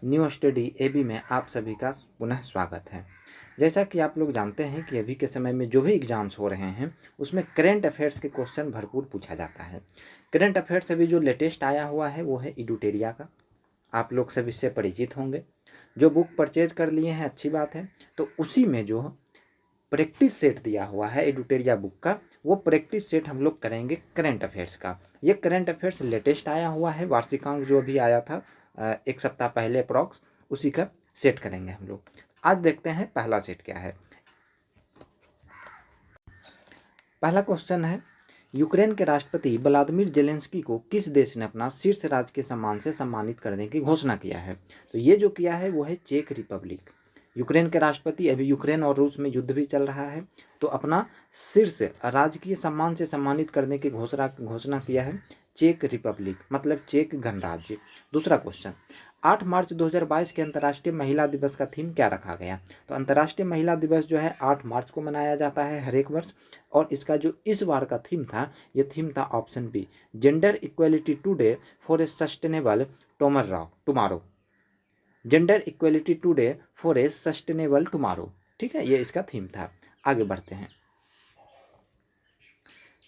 New study AB में आप सभी का पुनः स्वागत है। जैसा कि आप लोग जानते हैं कि अभी के समय में जो भी एग्जाम्स हो रहे हैं उसमें करंट अफेयर्स के क्वेश्चन भरपूर पूछा जाता है। करंट अफेयर्स अभी जो लेटेस्ट आया हुआ है वो है एडुटेरिया का। आप लोग सब इससे परिचित होंगे। जो बुक परचेज कर लिए हैं अच्छी बात है। तो उसी में जो प्रैक्टिस सेट दिया हुआ है एडुटेरिया बुक का, वो प्रैक्टिस सेट हम लोग करेंगे करंट अफेयर्स का। ये करंट अफेयर्स लेटेस्ट आया हुआ है, वार्षिकांक जो अभी आया था एक सप्ताह पहले अप्रॉक्स, उसी का सेट करेंगे हम लोग। आज देखते हैं पहला सेट क्या है। पहला क्वेश्चन है, यूक्रेन के राष्ट्रपति व्लादिमीर जेलेंस्की को किस देश ने अपना शीर्ष राज के सम्मान से सम्मानित करने की घोषणा किया है? तो ये जो किया है वो है चेक रिपब्लिक। यूक्रेन के राष्ट्रपति, अभी यूक्रेन और रूस में युद्ध भी चल रहा है, तो अपना शीर्ष राजकीय सम्मान से सम्मानित करने की घोषणा किया है चेक रिपब्लिक, मतलब चेक गणराज्य। दूसरा क्वेश्चन, 8 मार्च 2022 के अंतर्राष्ट्रीय महिला दिवस का थीम क्या रखा गया? तो अंतर्राष्ट्रीय महिला दिवस जो है 8 मार्च को मनाया जाता है हर एक वर्ष, और इसका जो इस बार का थीम था, ये थीम था option B, gender equality today for a sustainable tomorrow. Gender equality today for a sustainable tomorrow, ठीक है, ये इसका थीम था। आगे बढ़ते हैं।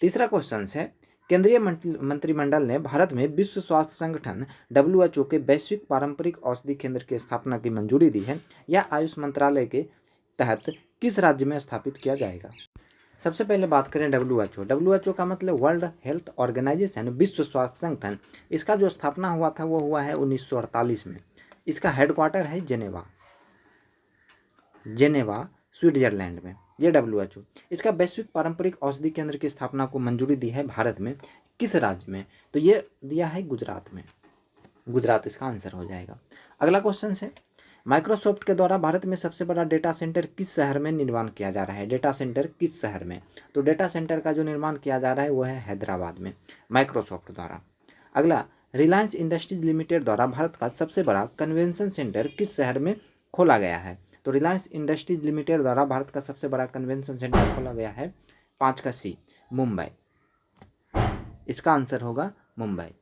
तीसरा क्वेश्चन है, केंद्रीय मंत्रिमंडल ने भारत में विश्व स्वास्थ्य संगठन WHO के वैश्विक पारंपरिक औषधि केंद्र की स्थापना की मंजूरी दी है। यह आयुष मंत्रालय के तहत किस राज्य में स्थापित किया जाएगा? सबसे पहले बात करें WHO का मतलब वर्ल्ड हेल्थ ऑर्गेनाइजेशन, विश्व स्वास्थ्य संगठन। इसका जो स्थापना हुआ था वो हुआ है 1948 में। इसका हेडक्वार्टर है जेनेवा स्विट्जरलैंड में, ये WHO। इसका वैश्विक पारंपरिक औषधि केंद्र की स्थापना को मंजूरी दी है भारत में, किस राज्य में? तो ये दिया है गुजरात में। गुजरात इसका आंसर हो जाएगा। अगला क्वेश्चन है, माइक्रोसॉफ्ट के द्वारा भारत में सबसे बड़ा डेटा सेंटर किस शहर में निर्माण किया जा रहा है? डेटा सेंटर किस शहर में? तो डेटा सेंटर का जो निर्माण किया जा रहा है वो है हैदराबाद में, माइक्रोसॉफ्ट द्वारा। अगला, रिलायंस इंडस्ट्रीज लिमिटेड द्वारा भारत का सबसे बड़ा कन्वेंशन सेंटर किस शहर में खोला गया है? तो रिलायंस इंडस्ट्रीज लिमिटेड द्वारा भारत का सबसे बड़ा कन्वेंशन सेंटर खोला गया है 5 का सी, मुंबई। इसका आंसर होगा मुंबई।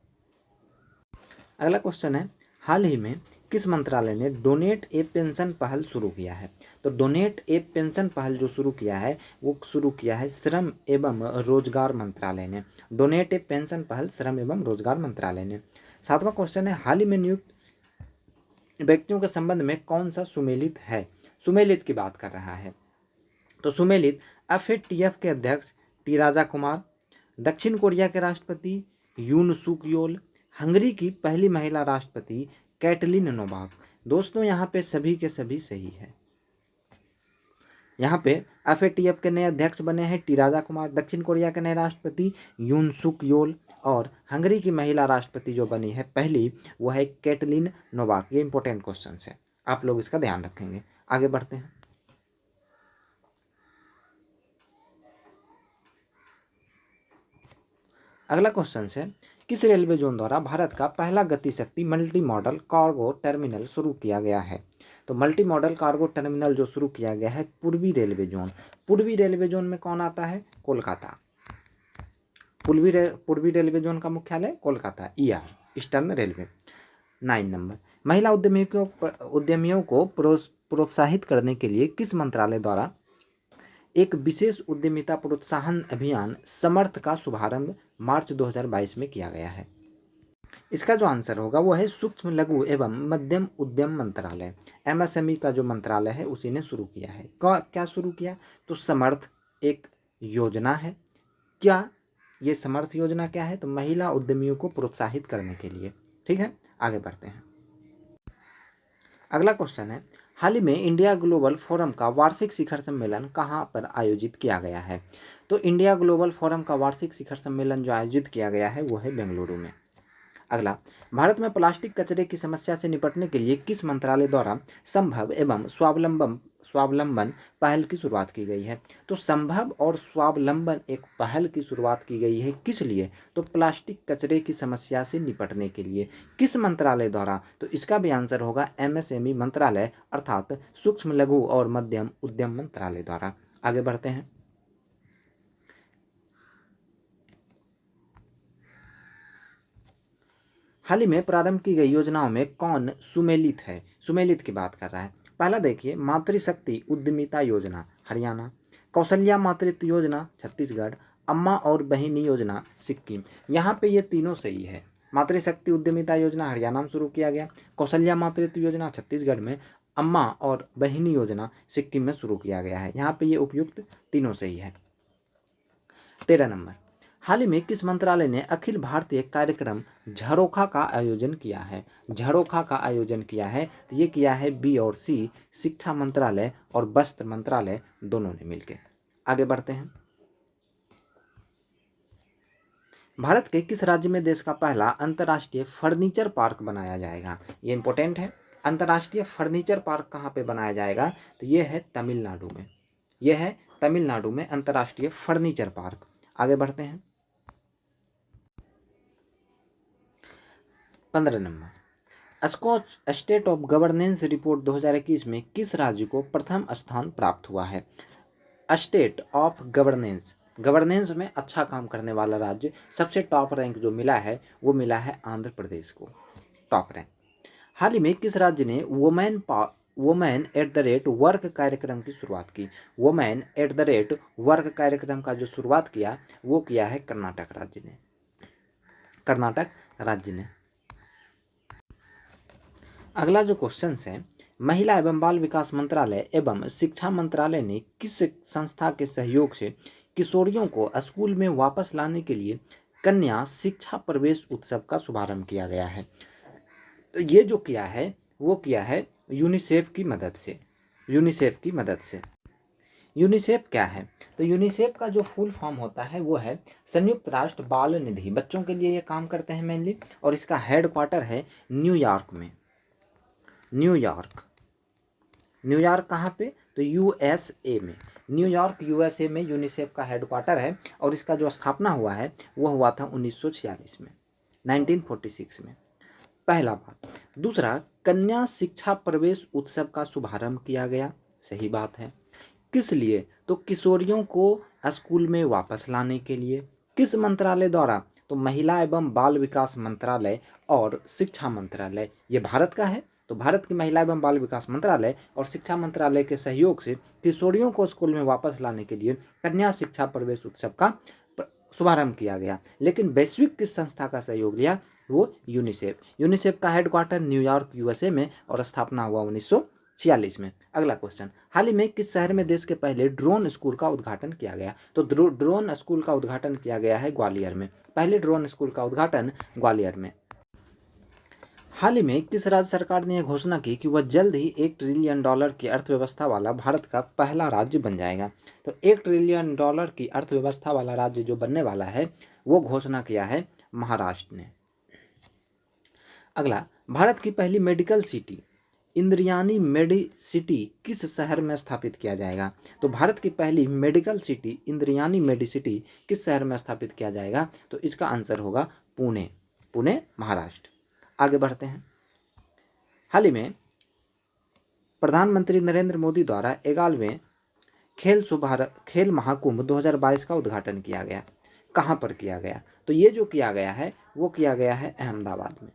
अगला क्वेश्चन है, हाल ही में किस मंत्रालय ने डोनेट ए पेंशन पहल शुरू किया है? तो डोनेट ए पेंशन पहल जो शुरू किया है वो शुरू किया है श्रम एवं रोजगार मंत्रालय ने। डोनेट ए पेंशन पहल श्रम एवं रोजगार मंत्रालय ने। सातवां क्वेश्चन है, हाल ही में नियुक्त व्यक्तियों के संबंध में कौन सा सुमेलित है? सुमेलित की बात कर रहा है। तो सुमेलित FATF के अध्यक्ष टी राजा कुमार, दक्षिण कोरिया के राष्ट्रपति यून सुक योल, हंगरी की पहली महिला राष्ट्रपति कैटलिन नोवाक। दोस्तों यहाँ पे सभी के सभी सही है। यहाँ पे FATF के नए अध्यक्ष बने हैं टी राजा कुमार, दक्षिण कोरिया के नए राष्ट्रपति यून सुक योल, और हंगरी की महिला राष्ट्रपति जो बनी है पहली वो है कैटलिन नोवाक। ये इंपॉर्टेंट क्वेश्चन है, आप लोग इसका ध्यान रखेंगे। आगे बढ़ते हैं। अगला क्वेश्चन है, किस रेलवे जोन द्वारा भारत का पहला Gati Shakti multi modal cargo terminal शुरू किया गया है? तो मल्टी मॉडल कार्गो टर्मिनल जो शुरू किया गया है पूर्वी रेलवे जोन। पूर्वी रेलवे जोन में कौन आता है? कोलकाता। पूर्वी रेलवे जोन का मुख्यालय कोलकाता, ईस्टर्न रेलवे। 9 नंबर, महिला उद्यमियों को प्रोत्साहित करने के लिए किस मंत्रालय द्वारा एक विशेष उद्यमिता प्रोत्साहन अभियान समर्थ का शुभारंभ मार्च 2022 में किया गया है? इसका जो आंसर होगा वो है सूक्ष्म लघु एवं मध्यम उद्यम मंत्रालय। MSME का जो मंत्रालय है उसी ने शुरू किया है। क्या शुरू किया? तो समर्थ एक योजना है। क्या ये समर्थ योजना क्या है? तो महिला उद्यमियों को प्रोत्साहित करने के लिए। ठीक है, आगे बढ़ते हैं। अगला क्वेश्चन है, हाल ही में इंडिया ग्लोबल फोरम का वार्षिक शिखर सम्मेलन कहाँ पर आयोजित किया गया है? तो इंडिया ग्लोबल फोरम का वार्षिक शिखर सम्मेलन जो आयोजित किया गया है वो है बेंगलुरु में। अगला, भारत में प्लास्टिक कचरे की समस्या से निपटने के लिए किस मंत्रालय द्वारा संभव एवं स्वावलंबन पहल की शुरुआत की गई है? तो संभव और स्वावलंबन एक पहल की शुरुआत की गई है, किस लिए? तो प्लास्टिक कचरे की समस्या से निपटने के लिए। किस मंत्रालय द्वारा? तो इसका भी आंसर होगा MSME मंत्रालय, अर्थात सूक्ष्म लघु और मध्यम उद्यम मंत्रालय द्वारा। आगे बढ़ते हैं। हाल ही में प्रारंभ की गई योजनाओं में कौन सुमेलित है? सुमेलित की बात कर रहा है। पहला देखिए, मातृशक्ति उद्यमिता योजना हरियाणा, कौशल्या मातृत्व योजना छत्तीसगढ़, अम्मा और बहिनी योजना सिक्किम। यहाँ पे ये तीनों सही है। मातृशक्ति उद्यमिता योजना हरियाणा में शुरू किया गया, कौशल्या मातृत्व योजना छत्तीसगढ़ में, अम्मा और बहिनी योजना सिक्किम में शुरू किया गया है। यहाँ पे ये उपयुक्त तीनों सही है। 13 नंबर, हाल ही में किस मंत्रालय ने अखिल भारतीय कार्यक्रम झरोखा का आयोजन किया है? झरोखा का आयोजन किया है तो ये किया है बी और सी, शिक्षा मंत्रालय और वस्त्र मंत्रालय दोनों ने मिलकर। आगे बढ़ते हैं। भारत के किस राज्य में देश का पहला अंतर्राष्ट्रीय फर्नीचर पार्क बनाया जाएगा? ये इंपॉर्टेंट है। अंतर्राष्ट्रीय फर्नीचर पार्क कहाँ पे बनाया जाएगा? तो ये है तमिलनाडु में। यह है तमिलनाडु में अंतर्राष्ट्रीय फर्नीचर पार्क। आगे बढ़ते हैं। 15 number, Skoch state of governance report 2021 में किस राज्य को प्रथम स्थान प्राप्त हुआ है? स्टेट ऑफ गवर्नेंस, गवर्नेंस में अच्छा काम करने वाला राज्य, सबसे टॉप रैंक जो मिला है वो मिला है आंध्र प्रदेश को, टॉप रैंक। हाल ही में किस राज्य ने women at the rate work कार्यक्रम की शुरुआत की? Women at the rate work कार्यक्रम का जो शुरुआत किया वो किया है कर्नाटक राज्य ने। कर्नाटक राज्य ने। अगला जो क्वेश्चन है, महिला एवं बाल विकास मंत्रालय एवं शिक्षा मंत्रालय ने किस संस्था के सहयोग से किशोरियों को स्कूल में वापस लाने के लिए कन्या शिक्षा प्रवेश उत्सव का शुभारंभ किया गया है? तो ये जो किया है वो किया है यूनिसेफ की मदद से। यूनिसेफ की मदद से। यूनिसेफ क्या है? तो यूनिसेफ का जो फुल फॉर्म होता है वो है संयुक्त राष्ट्र बाल निधि। बच्चों के लिए ये काम करते हैं मेनली, और इसका हेडक्वार्टर है न्यूयॉर्क में। न्यूयॉर्क। न्यूयॉर्क कहाँ पे? तो यूएसए में। न्यूयॉर्क यूएसए में यूनिसेफ का हेडक्वार्टर है, और इसका जो स्थापना हुआ है वो हुआ था 1946 में, 1946 में। पहला बात। दूसरा, कन्या शिक्षा प्रवेश उत्सव का शुभारंभ किया गया, सही बात है। किस लिए? तो किशोरियों को स्कूल में वापस लाने के लिए। किस मंत्रालय द्वारा? तो महिला एवं बाल विकास मंत्रालय और शिक्षा मंत्रालय, ये भारत का है, तो भारत की महिला एवं बाल विकास मंत्रालय और शिक्षा मंत्रालय के सहयोग से किशोरियों को स्कूल में वापस लाने के लिए कन्या शिक्षा प्रवेश उत्सव का शुभारंभ किया गया। लेकिन वैश्विक किस संस्था का सहयोग लिया? वो यूनिसेफ। यूनिसेफ का हेडक्वार्टर न्यूयॉर्क यूएसए में, और स्थापना हुआ 1946 में। अगला क्वेश्चन, हाल ही में किस शहर में देश के पहले ड्रोन स्कूल का उद्घाटन किया गया? तो ड्रोन स्कूल का उद्घाटन किया गया है ग्वालियर में। पहले ड्रोन स्कूल का उद्घाटन ग्वालियर में। हाल ही में किस राज्य सरकार ने यह घोषणा की कि वह जल्द ही $1 ट्रिलियन की अर्थव्यवस्था वाला भारत का पहला राज्य बन जाएगा? तो $1 ट्रिलियन की अर्थव्यवस्था वाला राज्य जो बनने वाला है वो घोषणा किया है महाराष्ट्र ने। अगला, भारत की पहली मेडिकल सिटी इंद्रियानी मेडिसिटी किस शहर में स्थापित किया जाएगा? तो भारत की पहली मेडिकल सिटी इंद्रियानी मेडिसिटी किस शहर में स्थापित किया जाएगा? तो इसका आंसर होगा पुणे। पुणे, महाराष्ट्र। आगे बढ़ते हैं। हाल ही में प्रधानमंत्री नरेंद्र मोदी द्वारा 11वें खेल महाकुंभ 2022 का उद्घाटन किया गया। कहाँ पर किया गया? तो ये जो किया गया है वो किया गया है अहमदाबाद में।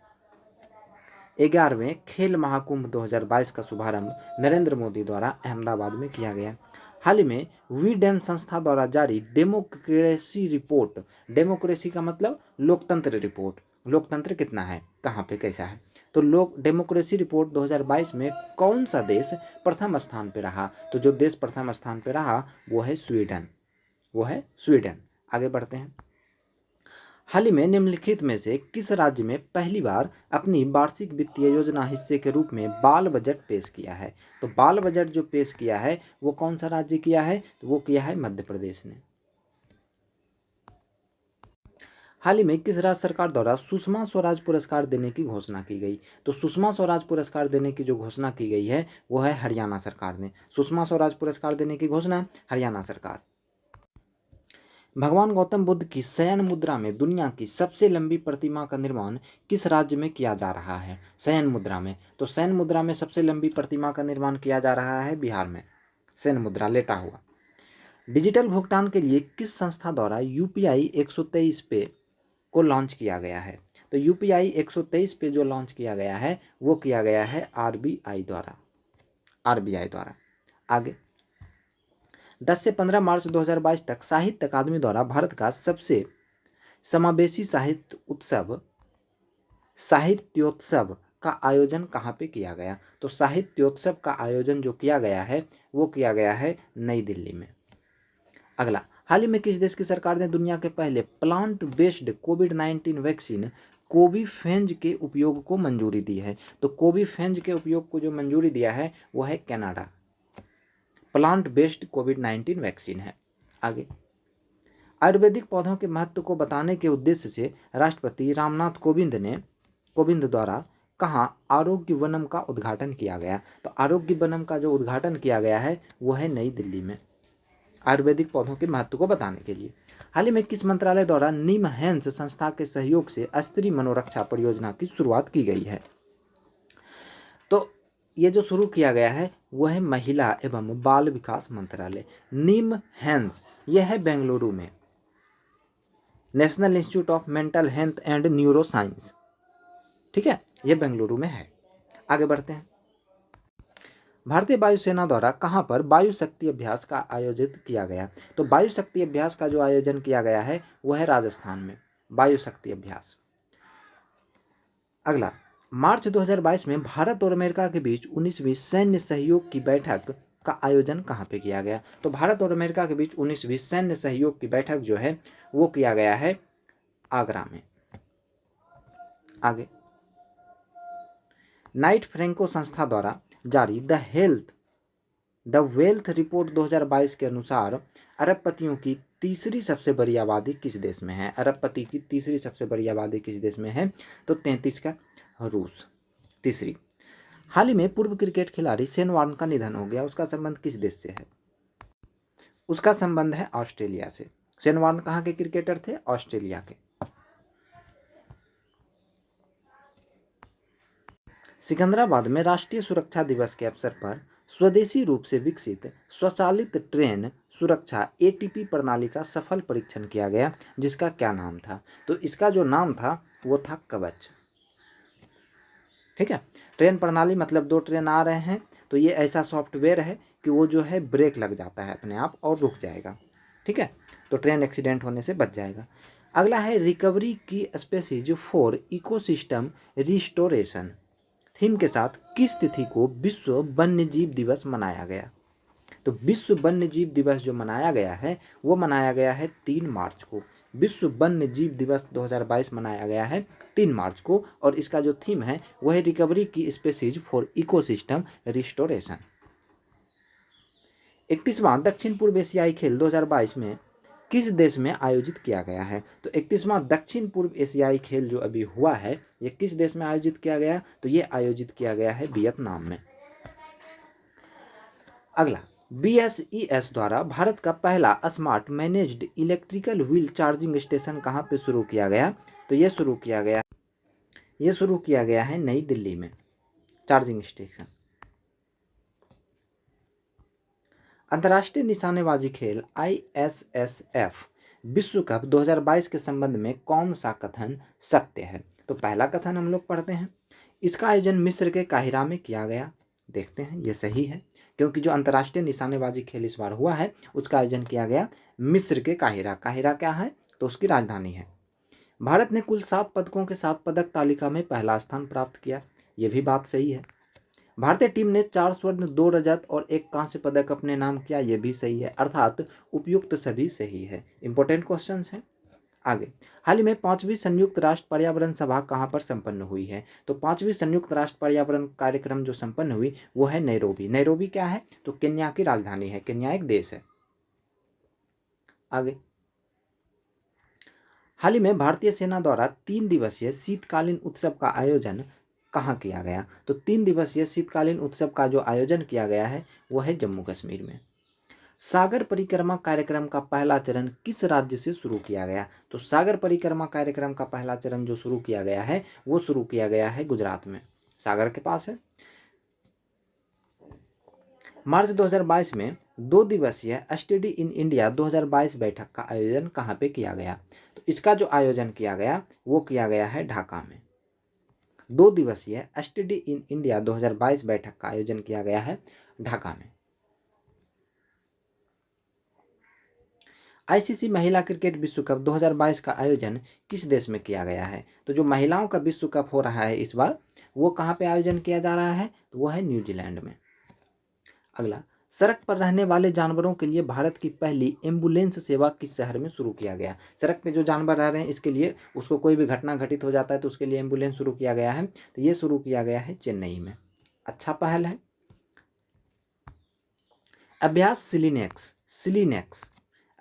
11वें खेल महाकुंभ 2022 का शुभारंभ नरेंद्र मोदी द्वारा अहमदाबाद में किया गया। हाल ही में वीडेम संस्था द्वारा जारी डेमोक्रेसी रिपोर्ट, डेमोक्रेसी का मतलब लोकतंत्र रिपोर्ट, लोकतंत्र कितना है, कहाँ पे कैसा है, तो डेमोक्रेसी रिपोर्ट 2022 में कौन सा देश प्रथम स्थान पे रहा? तो जो देश प्रथम स्थान पे रहा वो है स्वीडन, वो है स्वीडन। आगे बढ़ते हैं। हाल ही में निम्नलिखित में से किस राज्य में पहली बार अपनी वार्षिक वित्तीय योजना हिस्से के रूप में बाल बजट पेश किया है? तो बाल बजट जो पेश किया है वो कौन सा राज्य किया है? तो वो किया है मध्य प्रदेश ने। हाल ही में किस राज्य सरकार द्वारा सुषमा स्वराज पुरस्कार देने की घोषणा की गई? तो सुषमा स्वराज पुरस्कार देने की जो घोषणा की गई है वो है हरियाणा सरकार ने। सुषमा स्वराज पुरस्कार देने की घोषणा हरियाणा सरकार। भगवान गौतम बुद्ध की शयन मुद्रा में दुनिया की सबसे लंबी प्रतिमा का निर्माण किस राज्य में किया जा रहा है? शयन मुद्रा में, तो शयन मुद्रा में सबसे लंबी प्रतिमा का निर्माण किया जा रहा है बिहार में, शयन मुद्रा, लेटा हुआ। डिजिटल भुगतान के लिए किस संस्था द्वारा यूपीआई 123 पे को लॉन्च किया गया है? तो यूपीआई 123 पे जो लॉन्च किया गया है वो किया गया है आरबीआई द्वारा। आगे 10 से 15 मार्च 2022 तक साहित्य अकादमी द्वारा भारत का सबसे समावेशी साहित्योत्सव का आयोजन कहाँ पे किया गया? तो साहित्योत्सव का आयोजन जो किया गया है वो किया गया है नई दिल्ली में। अगला, हाल ही में किस देश की सरकार ने दुनिया के पहले प्लांट बेस्ड कोविड-19 वैक्सीन कोविफेंज के उपयोग को मंजूरी दी है? तो कोविफेंज के उपयोग को जो मंजूरी दिया है वो है कनाडा। प्लांट बेस्ड कोविड-19 वैक्सीन है। आगे, आयुर्वेदिक पौधों के महत्व को बताने के उद्देश्य से राष्ट्रपति रामनाथ कोविंद द्वारा कहाँ आरोग्य वनम का उद्घाटन किया गया? तो आरोग्य वनम का जो उद्घाटन किया गया है वो है नई दिल्ली में, आयुर्वेदिक पौधों के महत्व को बताने के लिए। हाल ही में किस मंत्रालय द्वारा निमहैंस संस्था के सहयोग से स्त्री मनोरक्षा परियोजना की शुरुआत की गई है? तो ये जो शुरू किया गया है वो है महिला एवं बाल विकास मंत्रालय। निमहैंस यह है बेंगलुरु में, national institute of mental health and neuro science, ठीक है, ये बेंगलुरु में है। आगे बढ़ते हैं। भारतीय वायुसेना द्वारा कहाँ पर वायु शक्ति अभ्यास का आयोजित किया गया? तो वायु शक्ति अभ्यास का जो आयोजन किया गया है वह है राजस्थान में, वायु शक्ति अभ्यास। अगला, मार्च 2022 में भारत और अमेरिका के बीच 19वीं सैन्य सहयोग की बैठक का आयोजन कहाँ पे किया गया? तो भारत और अमेरिका के बीच 19वीं सैन्य सहयोग की बैठक जो है वो किया गया है आगरा में। आगे, नाइट फ्रैंको संस्था द्वारा जारी द वेल्थ रिपोर्ट 2022 के अनुसार अरबपतियों की तीसरी सबसे बड़ी आबादी किस देश में है? अरबपति की तीसरी सबसे बड़ी आबादी किस देश में है? तो 33 का रूस, तीसरी। हाल ही में पूर्व क्रिकेट खिलाड़ी शेन वॉर्न का निधन हो गया, उसका संबंध किस देश से है? उसका संबंध है ऑस्ट्रेलिया से। शेन वॉर्न कहाँ के क्रिकेटर थे? ऑस्ट्रेलिया के। सिकंदराबाद में राष्ट्रीय सुरक्षा दिवस के अवसर पर स्वदेशी रूप से विकसित स्वचालित ट्रेन सुरक्षा एटीपी प्रणाली का सफल परीक्षण किया गया, जिसका क्या नाम था? तो इसका जो नाम था वो था कवच, ठीक है। ट्रेन प्रणाली मतलब दो ट्रेन आ रहे हैं तो ये ऐसा सॉफ्टवेयर है कि वो जो है ब्रेक लग जाता है अपने आप और रुक जाएगा, ठीक है, तो ट्रेन एक्सीडेंट होने से बच जाएगा। अगला है रिकवरी की species for ecosystem restoration theme के साथ किस तिथि को विश्व वन्यजीव दिवस मनाया गया? तो विश्व वन्यजीव दिवस जो मनाया गया है वो मनाया गया है 3 मार्च को। विश्व वन्यजीव दिवस 2022 मनाया गया है 3 मार्च को और इसका जो थीम है वह है रिकवरी की स्पेसीज फॉर इकोसिस्टम रिस्टोरेशन। 31वां दक्षिण पूर्व एशियाई खेल 2022 में किस देश में आयोजित किया गया है? तो 31वां दक्षिण पूर्व एशियाई खेल जो अभी हुआ है ये किस देश में आयोजित किया गया? तो ये आयोजित किया गया है वियतनाम में। अगला, BSES द्वारा भारत का पहला smart managed electrical wheel charging station कहाँ पे शुरू किया गया? तो ये शुरू किया गया है नई दिल्ली में, चार्जिंग स्टेशन। अंतर्राष्ट्रीय निशानेबाजी खेल ISSF विश्व कप 2022 के संबंध में कौन सा कथन सत्य है? तो पहला कथन हम लोग पढ़ते हैं, इसका आयोजन मिस्र के काहिरा में किया गया। देखते हैं ये सही है क्योंकि जो अंतर्राष्ट्रीय निशानेबाजी खेल इस बार हुआ है उसका आयोजन किया गया मिस्र के काहिरा। काहिरा क्या है? तो उसकी राजधानी है। भारत ने कुल 7 पदकों के साथ पदक तालिका में पहला स्थान प्राप्त किया, ये भी बात सही है। भारतीय टीम ने 4 स्वर्ण 2 रजत और 1 कांस्य पदक अपने नाम किया, ये भी सही है, अर्थात उपयुक्त सभी सही है। इंपॉर्टेंट क्वेश्चन है। आगे, हाल ही में 5वीं संयुक्त राष्ट्र पर्यावरण सभा कहाँ पर संपन्न हुई है? तो 5वीं संयुक्त राष्ट्र पर्यावरण कार्यक्रम जो संपन्न हुई वो है नैरोबी। नैरोबी क्या है? तो केन्या की राजधानी है, केन्या एक देश है। आगे, हाल ही में भारतीय सेना द्वारा 3 दिवसीय शीतकालीन उत्सव का आयोजन कहाँ किया गया? तो 3 दिवसीय शीतकालीन उत्सव का जो आयोजन किया गया है वो है जम्मू कश्मीर में। सागर परिक्रमा कार्यक्रम का पहला चरण किस राज्य से शुरू किया गया? तो सागर परिक्रमा कार्यक्रम का पहला चरण जो शुरू किया गया है वो शुरू किया गया है गुजरात में, सागर के पास है। मार्च 2022 में 2 दिवसीय स्टडी इन इंडिया 2022 बैठक का आयोजन कहाँ पे किया गया? तो इसका जो आयोजन किया गया वो किया गया है ढाका में। 2 दिवसीय एसटीडी इन इंडिया 2022 बैठक का आयोजन किया गया है ढाका में। आईसीसी महिला क्रिकेट विश्व कप 2022 का आयोजन किस देश में किया गया है? तो जो महिलाओं का विश्व कप हो रहा है इस बार, वो कहाँ पे आयोजन किया जा रहा है? तो वो है न्यूजीलैंड में। अगला, सड़क पर रहने वाले जानवरों के लिए भारत की पहली एम्बुलेंस सेवा किस शहर में शुरू किया गया? सड़क पे जो जानवर रह रहे हैं इसके लिए, उसको कोई भी घटना घटित हो जाता है तो उसके लिए एम्बुलेंस शुरू किया गया है, तो ये शुरू किया गया है चेन्नई में। अच्छा पहल है। अभ्यास सिलीनेक्स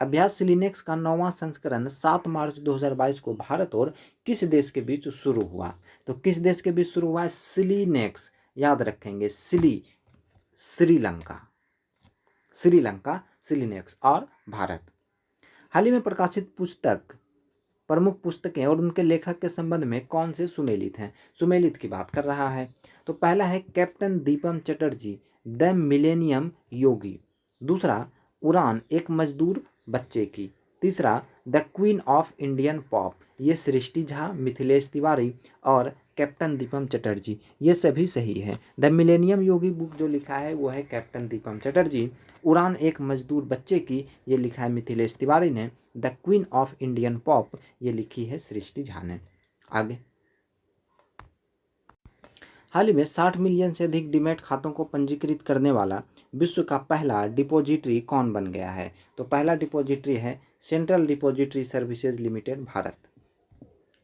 अभ्यास सिलीनेक्स का 9वां संस्करण 7 मार्च 2022 को भारत और किस देश के बीच शुरू हुआ? तो किस देश के बीच शुरू हुआ है? सिलीनेक्स, याद रखेंगे, श्रीलंका सिलीनेक्स और भारत। हाल ही में प्रकाशित प्रमुख पुस्तकें और उनके लेखक के संबंध में कौन से सुमेलित हैं? सुमेलित की बात कर रहा है। तो पहला है captain Deepam Chatterjee the millennium Yogi, दूसरा उड़ान एक मजदूर बच्चे की, तीसरा the queen of Indian pop, ये सृष्टि झा, मिथिलेश तिवारी और कैप्टन दीपम चटर्जी, ये सभी सही है। द मिलेनियम योगी बुक जो लिखा है वो है कैप्टन दीपम चटर्जी। उड़ान एक मजदूर बच्चे की, ये लिखा है मिथिलेश तिवारी ने। The queen of Indian pop, ये लिखी है सृष्टि झा ने। आगे, हाल ही में 60 मिलियन से अधिक डीमैट खातों को पंजीकृत करने वाला विश्व का पहला डिपॉजिटरी कौन बन गया है? तो पहला डिपॉजिटरी है central depository services limited, Bharat.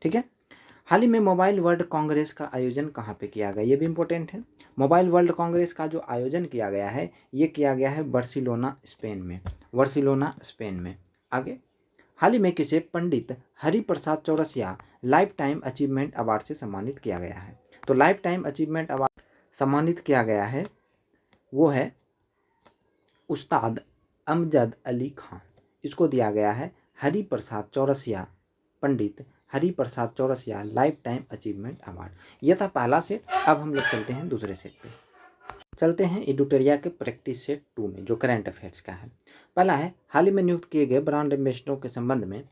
ठीक है। हाल ही में मोबाइल वर्ल्ड कांग्रेस का आयोजन कहाँ पे किया गया? ये भी इंपॉर्टेंट है। मोबाइल वर्ल्ड कांग्रेस का जो आयोजन किया गया है ये किया गया है बार्सिलोना स्पेन में। आगे, हाल ही में किसे Pandit Hariprasad Chaurasia lifetime achievement award से सम्मानित किया गया है? तो लाइफ टाइम अचीवमेंट अवार्ड सम्मानित किया गया है वो है उस्ताद अमजद अली खान। इसको दिया गया है Hariprasad Chaurasia, Pandit Hariprasad Chaurasia lifetime achievement award. यह था पहला सेट। अब हम लोग चलते हैं दूसरे सेट पे। चलते हैं एडुटेरिया के प्रैक्टिस सेट 2 में जो करंट अफेयर्स का है। पहला है, हाल ही में नियुक्त किए गए ब्रांड एम्बेसडरों के संबंध में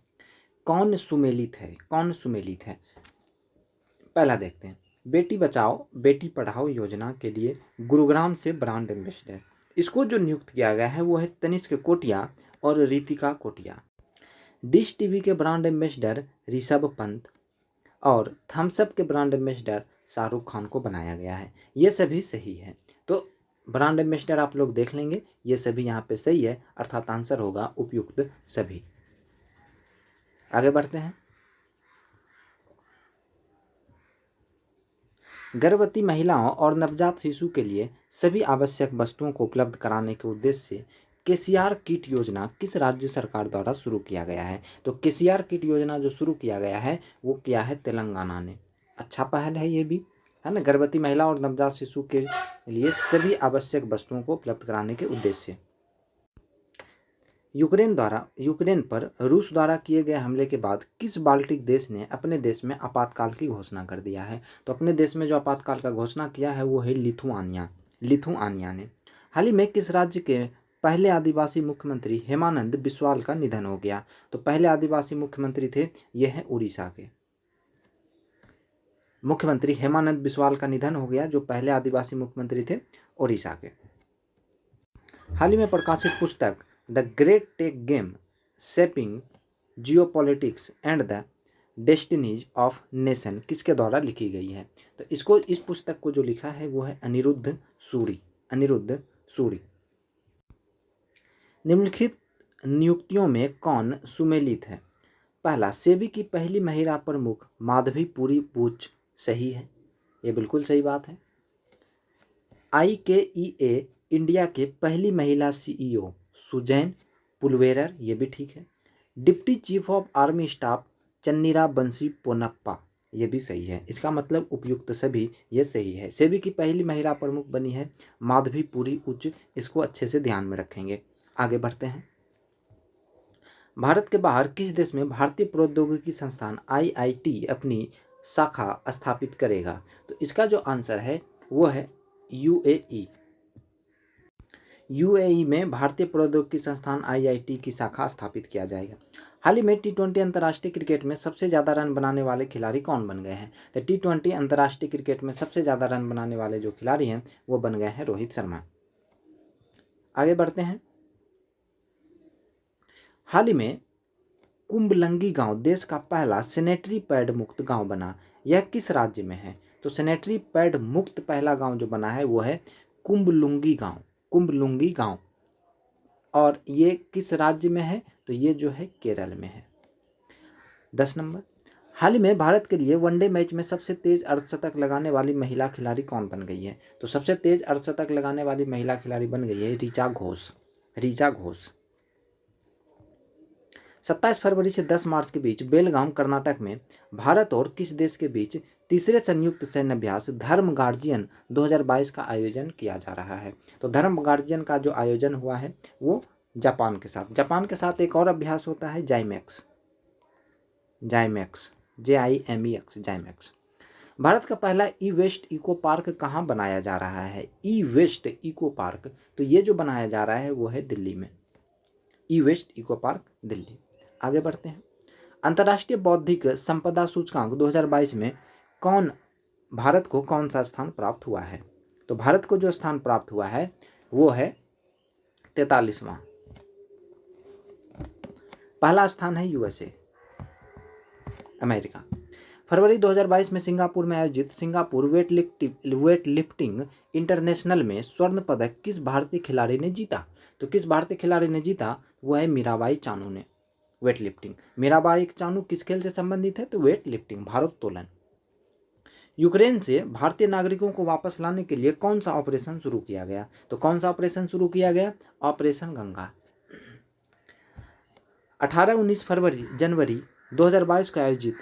कौन सुमेलित है? पहला देखते हैं, बेटी बचाओ बेटी पढ़ाओ योजना के लिए गुरुग्राम से ब्रांड एम्बेसडर, इसको जो नियुक्त किया गया है वो है तनिष्क कोटिया और रितिका कोटिया। डिश टीवी के ब्रांड एम्बेसडर ऋषभ पंत और थम्सअप के ब्रांड एम्बेसडर शाहरुख खान को बनाया गया है। ये सभी सही है। तो ब्रांड एम्बेसडर आप लोग देख लेंगे, ये सभी यहाँ पे सही है, अर्थात आंसर होगा उपयुक्त सभी। आगे बढ़ते हैं। गर्भवती महिलाओं और नवजात शिशु के लिए सभी आवश्यक वस्तुओं को उपलब्ध कराने के उद्देश्य से केसीआर किट योजना किस राज्य सरकार द्वारा शुरू किया गया है? तो केसीआर किट योजना जो शुरू किया गया है वो किया है तेलंगाना ने। अच्छा पहल है ये भी, है ना, गर्भवती महिला और नवजात शिशु के लिए सभी आवश्यक वस्तुओं को उपलब्ध कराने के उद्देश्य से। यूक्रेन पर रूस द्वारा किए गए हमले के बाद किस बाल्टिक देश ने अपने देश में आपातकाल की घोषणा कर दिया है? तो अपने देश में जो आपातकाल का घोषणा किया है वो है लिथुआनिया ने। हाल ही में किस राज्य के पहले आदिवासी मुख्यमंत्री हेमानंद बिस्वाल का निधन हो गया? तो पहले आदिवासी मुख्यमंत्री थे ये है उड़ीसा के मुख्यमंत्री हेमानंद बिस्वाल का निधन हो गया, जो पहले आदिवासी मुख्यमंत्री थे उड़ीसा के। हाल ही में प्रकाशित पुस्तक the great tech game shaping geopolitics and the destinies of nation किसके द्वारा लिखी गई है? तो इस पुस्तक को जो लिखा है वो है अनिरुद्ध सूरी। निम्नलिखित नियुक्तियों में कौन सुमेलित है? पहला, सेबी की पहली महिला प्रमुख माधवी पुरी बूच, सही है, ये बिल्कुल सही बात है। IKEA इंडिया के पहली महिला CEO सुजैन पुलवेरर, ये भी ठीक है। Deputy chief of army staff Channira बंसी पोनप्पा, ये भी सही है। इसका मतलब उपयुक्त सभी, ये सही है। सेबी की पहली महिला प्रमुख बनी है माधवी पुरी उच्च, इसको अच्छे से ध्यान में रखेंगे। आगे बढ़ते हैं। भारत के बाहर किस देश में भारतीय प्रौद्योगिकी संस्थान IIT अपनी शाखा स्थापित करेगा? तो इसका जो आंसर है वो है UAE में भारतीय प्रौद्योगिकी संस्थान IIT की शाखा स्थापित किया जाएगा। हाल ही में T20 अंतर्राष्ट्रीय क्रिकेट में सबसे ज़्यादा रन बनाने वाले खिलाड़ी कौन बन गए हैं? तो T20 अंतर्राष्ट्रीय क्रिकेट में सबसे ज़्यादा रन बनाने वाले जो खिलाड़ी हैं वो बन गए हैं रोहित शर्मा। आगे बढ़ते हैं। हाल ही में कुंबलंगी गांव देश का पहला सैनिटरी पैड मुक्त गांव बना, यह किस राज्य में है? तो सैनिटरी पैड मुक्त पहला गांव जो बना है वो है कुंबलुंगी गांव, कुंबलुंगी गांव। और ये किस राज्य में है? तो ये जो है केरल में है। 10 नंबर, हाल ही में भारत के लिए वनडे मैच में सबसे तेज अर्धशतक लगाने वाली महिला खिलाड़ी कौन बन गई है? तो सबसे तेज अर्धशतक लगाने वाली महिला खिलाड़ी बन गई है ऋचा घोष, ऋचा घोष। 27 फरवरी से 10 मार्च के बीच बेलगाम कर्नाटक में भारत और किस देश के बीच तीसरे संयुक्त सैन्य अभ्यास धर्म गार्जियन 2022 का आयोजन किया जा रहा है? तो धर्म गार्जियन का जो आयोजन हुआ है वो जापान के साथ। जापान के साथ एक और अभ्यास होता है जाइमेक्स, जाइमेक्स, JIMEX, जाइमेक्स। भारत का पहला ई वेस्ट इको पार्क कहाँ बनाया जा रहा है? ई वेस्ट इको पार्क, तो ये जो बनाया जा रहा है वो है दिल्ली में, ई वेस्ट इको पार्क दिल्ली। आगे बढ़ते हैं। अंतर्राष्ट्रीय बौद्धिक संपदा सूचकांक 2022 में भारत को कौन सा स्थान प्राप्त हुआ है? तो भारत को जो स्थान प्राप्त हुआ है वो है 43वां। पहला स्थान है USA, अमेरिका। फरवरी 2022 में सिंगापुर में आयोजित सिंगापुर वेट लिफ्टिंग इंटरनेशनल में स्वर्ण पदक किस भारतीय खिलाड़ी ने जीता? तो किस भारतीय खिलाड़ी ने जीता? वो है मीराबाई चानू ने, वेट लिफ्टिंग। मीराबाई चानू किस खेल से संबंधित है? तो वेट लिफ्टिंग, भारोत्तोलन। यूक्रेन से भारतीय नागरिकों को वापस लाने के लिए कौन सा ऑपरेशन शुरू किया गया? तो कौन सा ऑपरेशन शुरू किया गया? ऑपरेशन गंगा। 18-19 जनवरी 2022 को आयोजित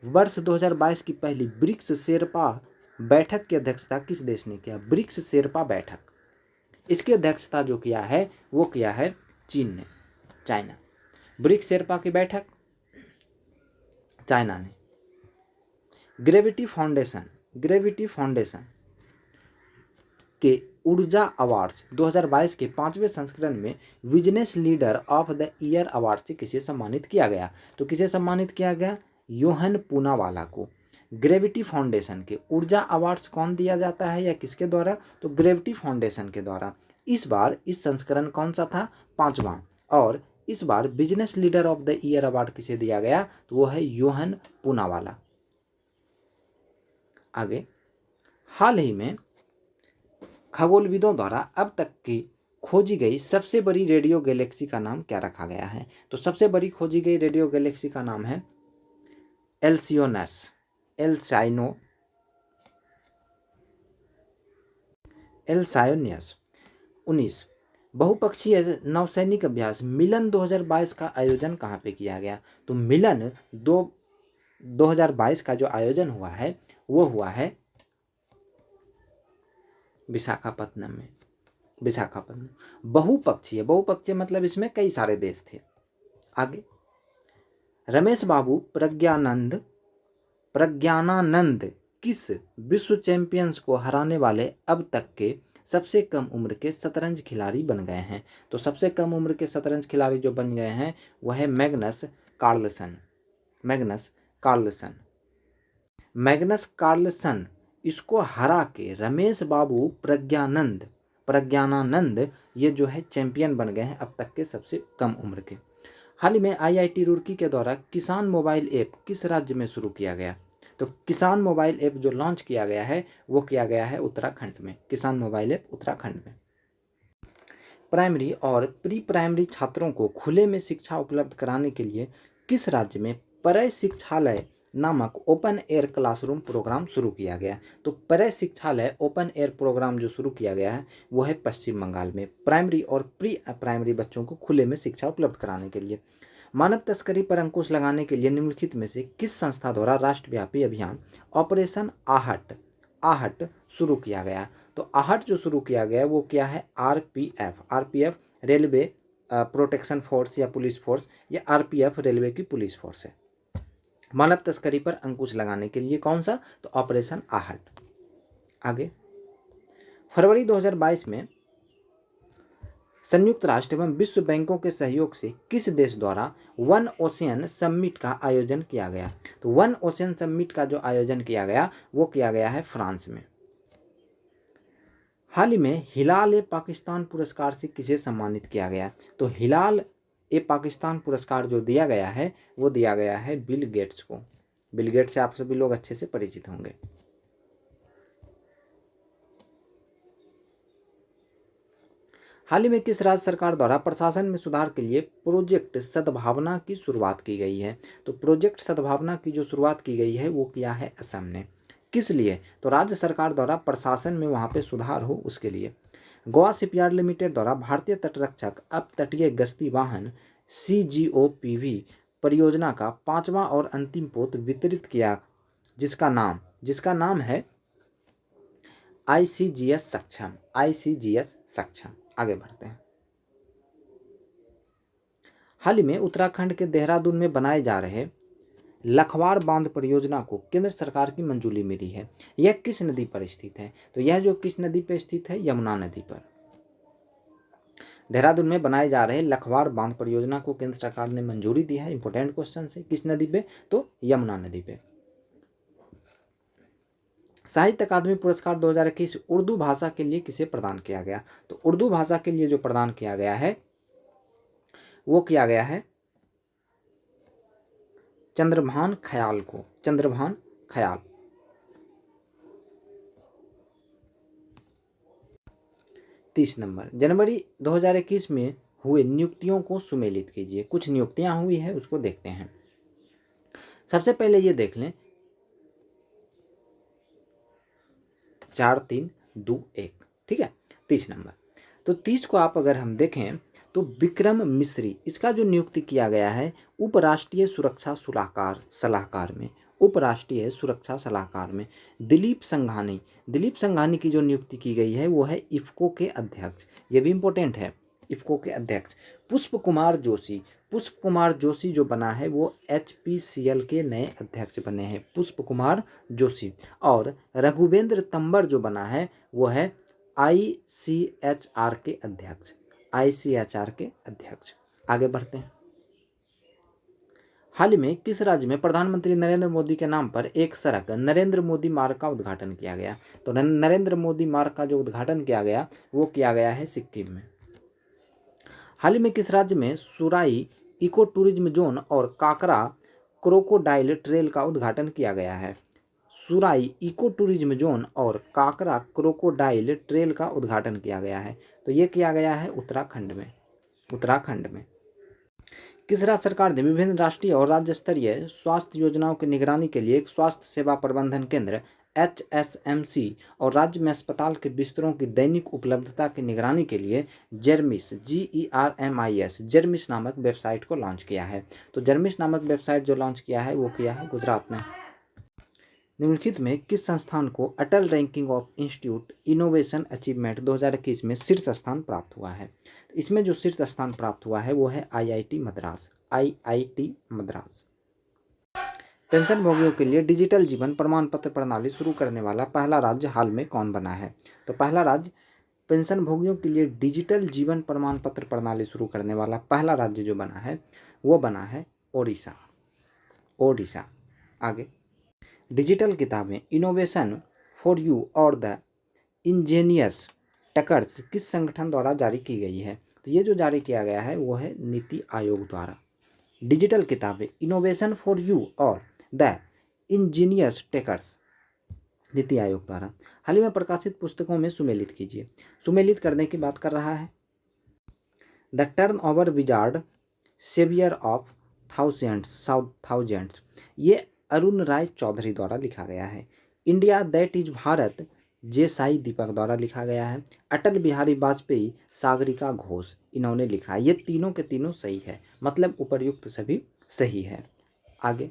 वर्ष 2022 की पहली ब्रिक्स शेरपा बैठक की अध्यक्षता किस देश ने किया? ब्रिक्स शेरपा बैठक, इसकी अध्यक्षता जो किया है वो किया है चीन ने, चाइना। ब्रिक्स शेरपा की बैठक चाइना ने। ग्रेविटी फाउंडेशन के ऊर्जा अवार्ड्स 2022 के 5वें संस्करण में business leader of the year award से किसे सम्मानित किया गया? तो किसे सम्मानित किया गया? योहन पूनावाला को। ग्रेविटी फाउंडेशन के ऊर्जा अवार्ड्स कौन दिया जाता है या किसके द्वारा? तो ग्रेविटी फाउंडेशन के द्वारा। इस बार इस संस्करण कौन सा था? 5वां। और इस बार business leader of the year award किसे दिया गया? तो वो है योहन पूनावाला। आगे, हाल ही में खगोलविदों द्वारा अब तक की खोजी गई सबसे बड़ी रेडियो गैलेक्सी का नाम क्या रखा गया है? तो सबसे बड़ी खोजी गई रेडियो गैलेक्सी का नाम है एल्सियोनस, एल्सायोनियस। 19 बहुपक्षीय नौसैनिक अभ्यास मिलन 2022 का आयोजन कहाँ पे किया गया? तो मिलन 2022 का जो आयोजन हुआ है वो हुआ है विशाखापत्तनम में, विशाखापत्तनम। बहुपक्षीय मतलब इसमें कई सारे देश थे। आगे, रमेश बाबू प्रज्ञानानंद किस विश्व चैंपियंस को हराने वाले अब तक के सबसे कम उम्र के शतरंज खिलाड़ी बन गए हैं? तो सबसे कम उम्र के शतरंज खिलाड़ी जो बन गए हैं वह है मैग्नस कार्लसन, मैग्नस कार्लसन इसको हरा के रमेश बाबू प्रज्ञानानंद ये जो है चैंपियन बन गए हैं अब तक के सबसे कम उम्र के। हाल ही में IIT रुड़की के द्वारा किसान मोबाइल ऐप किस राज्य में शुरू किया गया? तो किसान मोबाइल ऐप जो लॉन्च किया गया है वो किया गया है उत्तराखंड में, किसान मोबाइल ऐप उत्तराखंड में। प्राइमरी और प्री प्राइमरी छात्रों को खुले में शिक्षा उपलब्ध कराने के लिए किस राज्य में परय शिक्षालय नामक ओपन एयर क्लासरूम प्रोग्राम शुरू किया गया? तो परय शिक्षालय ओपन एयर प्रोग्राम जो शुरू किया गया है वो है पश्चिम बंगाल में, प्राइमरी और प्री प्राइमरी बच्चों को खुले में शिक्षा उपलब्ध कराने के लिए। मानव तस्करी पर अंकुश लगाने के लिए निम्नलिखित में से किस संस्था द्वारा राष्ट्रव्यापी अभियान ऑपरेशन आहट शुरू किया गया? तो आहट जो शुरू किया गया वो क्या है? RPF रेलवे प्रोटेक्शन फोर्स या पुलिस फोर्स, या RPF रेलवे की पुलिस फोर्स है। मानव तस्करी पर अंकुश लगाने के लिए कौन सा? तो ऑपरेशन आहट। आगे, फरवरी 2022 में संयुक्त राष्ट्र एवं विश्व बैंकों के सहयोग से किस देश द्वारा वन ओशियन समिट का आयोजन किया गया? तो वन ओशियन समिट का जो आयोजन किया गया वो किया गया है फ्रांस में। हाल ही में हिलाल ए पाकिस्तान पुरस्कार से किसे सम्मानित किया गया? तो हिलाल ए पाकिस्तान पुरस्कार जो दिया गया है वो दिया गया है बिल गेट्स को। बिल गेट्स से आप सभी लोग अच्छे से परिचित होंगे। हाल ही में किस राज्य सरकार द्वारा प्रशासन में सुधार के लिए प्रोजेक्ट सद्भावना की शुरुआत की गई है? तो प्रोजेक्ट सद्भावना की जो शुरुआत की गई है वो किया है असम ने। किस लिए? तो राज्य सरकार द्वारा प्रशासन में वहाँ पे सुधार हो उसके लिए। गोवा शिपयार्ड लिमिटेड द्वारा भारतीय तटरक्षक अपतटीय गश्ती वाहन CGOPV परियोजना का 5वां और अंतिम पोत वितरित किया, जिसका नाम है ICGS सक्षम। ICGS सक्षम। आगे बढ़ते हैं। हाल ही में उत्तराखंड के देहरादून में बनाए जा रहे लखवाड़ बांध परियोजना को केंद्र सरकार की मंजूरी मिली है। यह किस नदी पर स्थित है? तो यह जो किस नदी पर स्थित है? यमुना नदी पर। देहरादून में बनाए जा रहे लखवाड़ बांध परियोजना को केंद्र सरकार ने मंजूरी दी है। इंपॉर्टेंट क्वेश्चन है। किस नदी पे? तो यमुना नदी पे। साहित्य अकादमी पुरस्कार 2021 उर्दू भाषा के लिए किसे प्रदान किया गया? तो उर्दू भाषा के लिए जो प्रदान किया गया है वो किया गया है चंद्रभान ख्याल को। चंद्रभान ख्याल। तीस नंबर, जनवरी 2021 में हुए नियुक्तियों को सुमेलित कीजिए। कुछ नियुक्तियां हुई है उसको देखते हैं। सबसे पहले ये देख लें 4 3 2 1, ठीक है। 30 नंबर, तो 30 को आप अगर हम देखें तो विक्रम मिश्री, इसका जो नियुक्ति किया गया है उपराष्ट्रीय सुरक्षा सलाहकार में। उपराष्ट्रीय सुरक्षा सलाहकार में दिलीप संघानी की जो नियुक्ति की गई है वो है इफ्को के अध्यक्ष। ये भी इंपॉर्टेंट है, इफ्को के अध्यक्ष। पुष्प कुमार जोशी जो बना है वो HPCL के नए अध्यक्ष बने हैं, पुष्प कुमार जोशी। और रघुवेंद्र तंबर जो बना है वो है ICHR के अध्यक्ष। ICHR के अध्यक्ष। आगे बढ़ते हैं। हाल ही में किस राज्य में प्रधानमंत्री नरेंद्र मोदी के नाम पर एक सड़क नरेंद्र मोदी मार्ग का उद्घाटन किया गया? तो नरेंद्र मोदी मार्ग का जो उद्घाटन किया गया वो किया गया है सिक्किम में। हाल ही में किस राज्य में सुराई इको टूरिज्म जोन और काकरा क्रोकोडाइल ट्रेल का उद्घाटन किया गया है? सुराई इको टूरिज्म जोन और काकरा क्रोकोडाइल ट्रेल का उद्घाटन किया गया है। तो ये किया गया है उत्तराखंड में। किस राज्य सरकार ने विभिन्न राष्ट्रीय और राज्य स्तरीय स्वास्थ्य योजनाओं की निगरानी के लिए एक स्वास्थ्य सेवा प्रबंधन केंद्र HSMC और राज्य में अस्पताल के बिस्तरों की दैनिक उपलब्धता की निगरानी के लिए जेरमिस नामक वेबसाइट को लॉन्च किया है? तो जेरमिस नामक वेबसाइट जो लॉन्च किया है वो किया है गुजरात ने। निम्नलिखित में किस संस्थान को Atal ranking of institute innovation achievement 2021 में शीर्ष स्थान प्राप्त हुआ है? इसमें जो शीर्ष स्थान प्राप्त हुआ है वो है IIT मद्रास। पेंशन भोगियों के लिए डिजिटल जीवन प्रमाण पत्र प्रणाली शुरू करने वाला पहला राज्य हाल में कौन बना है? तो पहला राज्य पेंशन भोगियों के लिए डिजिटल जीवन प्रमाण पत्र प्रणाली शुरू करने वाला पहला राज्य जो बना है वो बना है ओडिशा। आगे, डिजिटल किताबें इनोवेशन फॉर यू और द इंजीनियस टेकर्स किस संगठन द्वारा जारी की गई है? तो ये जो जारी किया गया है वो है नीति आयोग द्वारा। डिजिटल किताबें इनोवेशन फॉर यू और the Angénieux takers NITI Aayog द्वारा। हाल ही में प्रकाशित पुस्तकों में सुमेलित कीजिए। सुमेलित करने की बात कर रहा है the turnover wizard saviour of thousands, ये अरुण राय चौधरी द्वारा लिखा गया है। India that is Bharat Sai Deepak द्वारा लिखा गया है। अटल बिहारी वाजपेयी सागरिका घोष इन्होंने लिखा है। ये तीनों के तीनों सही है, मतलब उपर्युक्त सभी सही है। आगे,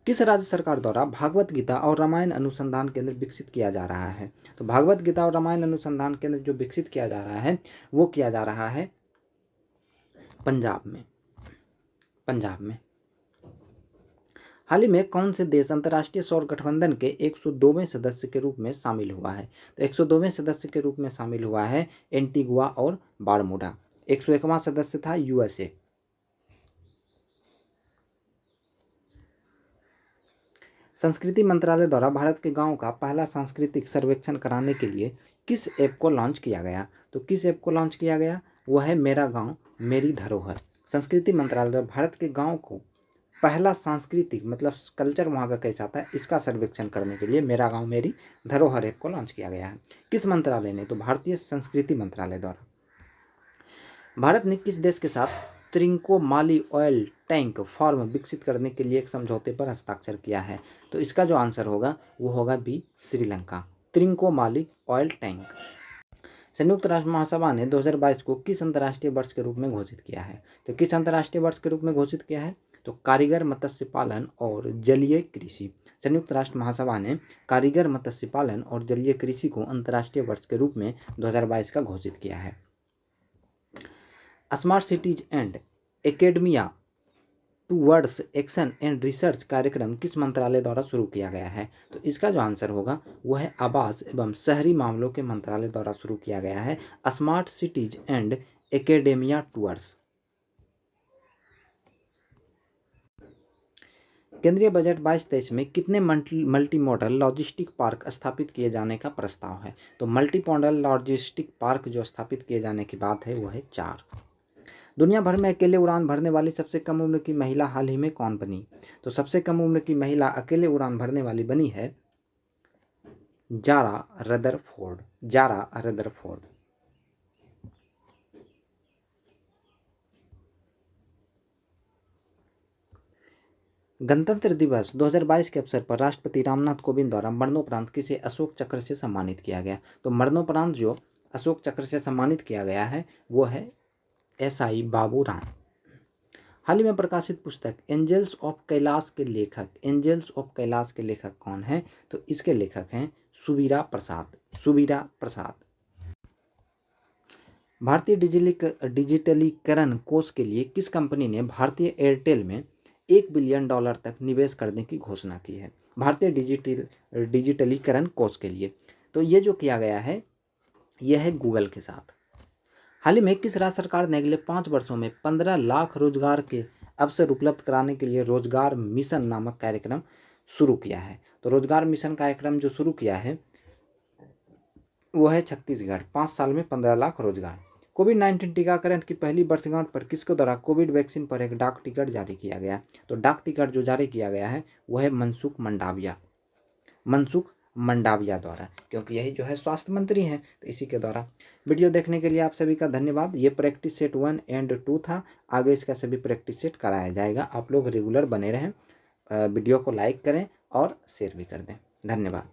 किस राज्य सरकार द्वारा भागवत गीता और रामायण अनुसंधान केंद्र विकसित किया जा रहा है? तो भागवत गीता और रामायण अनुसंधान केंद्र जो विकसित किया जा रहा है वो किया जा रहा है पंजाब में। हाल ही में कौन से देश अंतर्राष्ट्रीय सौर गठबंधन के 102वें सदस्य के रूप में शामिल हुआ है? तो 102वें सदस्य के रूप में शामिल हुआ है एंटीगुआ और बारमूडा। 101वां सदस्य था यूएसए। संस्कृति मंत्रालय द्वारा भारत के गांव का पहला सांस्कृतिक सर्वेक्षण कराने के लिए किस ऐप को लॉन्च किया गया? तो किस ऐप को लॉन्च किया गया? वह है मेरा गांव मेरी धरोहर। संस्कृति मंत्रालय द्वारा भारत के गांव को पहला सांस्कृतिक मतलब कल्चर वहाँ का कैसा था इसका सर्वेक्षण करने के लिए मेरा गांव मेरी धरोहर ऐप को लॉन्च किया गया है। किस मंत्रालय ने? तो भारतीय संस्कृति मंत्रालय द्वारा। भारत ने किस देश के साथ त्रिंकोमाली ऑयल टैंक फार्म विकसित करने के लिए एक समझौते पर हस्ताक्षर किया है? तो इसका जो आंसर होगा वो होगा B, Sri Lanka. Trincomalee oil tank. संयुक्त राष्ट्र महासभा ने 2022 को किस अंतर्राष्ट्रीय वर्ष के रूप में घोषित किया है? तो किस अंतर्राष्ट्रीय वर्ष के रूप में घोषित किया है? तो कारीगर मत्स्य पालन और जलीय कृषि। संयुक्त राष्ट्र महासभा ने कारीगर मत्स्य पालन और जलीय कृषि को अंतर्राष्ट्रीय वर्ष के रूप में 2022 का घोषित किया है। Smart cities and academia towards action and research कार्यक्रम किस मंत्रालय द्वारा शुरू किया गया है? तो इसका जो आंसर होगा वह है आवास एवं शहरी मामलों के मंत्रालय द्वारा शुरू किया गया है smart cities and academia towards. केंद्रीय बजट 22-23 में कितने मल्टी मॉडल लॉजिस्टिक पार्क स्थापित किए जाने का प्रस्ताव है? तो मल्टी मॉडल लॉजिस्टिक पार्क जो स्थापित किए जाने की बात है वो है 4। दुनिया भर में अकेले उड़ान भरने वाली सबसे कम उम्र की महिला हाल ही में कौन बनी? तो सबसे कम उम्र की महिला अकेले उड़ान भरने वाली बनी है जारा रदरफोर्ड। Zara Rutherford. गणतंत्र दिवस 2022 के अवसर पर राष्ट्रपति रामनाथ कोविंद द्वारा मरणोपरांत किसे अशोक चक्र से सम्मानित किया गया? तो मरणोपरांत जो अशोक चक्र से सम्मानित किया गया है वो है SI बाबू राम। हाल ही में प्रकाशित पुस्तक एंजल्स ऑफ कैलाश के लेखक कौन है? तो इसके लेखक हैं सुबीरा प्रसाद। भारतीय डिजिटलीकरण कोष के लिए किस कंपनी ने भारतीय एयरटेल में $1 बिलियन तक निवेश करने की घोषणा की है? भारतीय डिजिटलीकरण कोष के लिए तो ये जो किया गया है यह है गूगल के साथ। हाल ही में किस राज्य सरकार ने अगले 5 वर्षों में 15 लाख रोजगार के अवसर उपलब्ध कराने के लिए रोजगार मिशन नामक कार्यक्रम शुरू किया है? तो रोजगार मिशन कार्यक्रम जो शुरू किया है वो है छत्तीसगढ़। 5 साल में 15 लाख रोजगार। कोविड-19 टीकाकरण की पहली वर्षगांठ पर किसके द्वारा कोविड वैक्सीन पर एक डाक टिकट जारी किया गया? तो डाक टिकट जो जारी किया गया है वह है मनसुख मंडाविया द्वारा, क्योंकि यही जो है स्वास्थ्य मंत्री हैं तो इसी के द्वारा। वीडियो देखने के लिए आप सभी का धन्यवाद। ये प्रैक्टिस सेट 1 एंड 2 था, आगे इसका सभी प्रैक्टिस सेट कराया जाएगा। आप लोग रेगुलर बने रहें, वीडियो को लाइक करें और शेयर भी कर दें। धन्यवाद।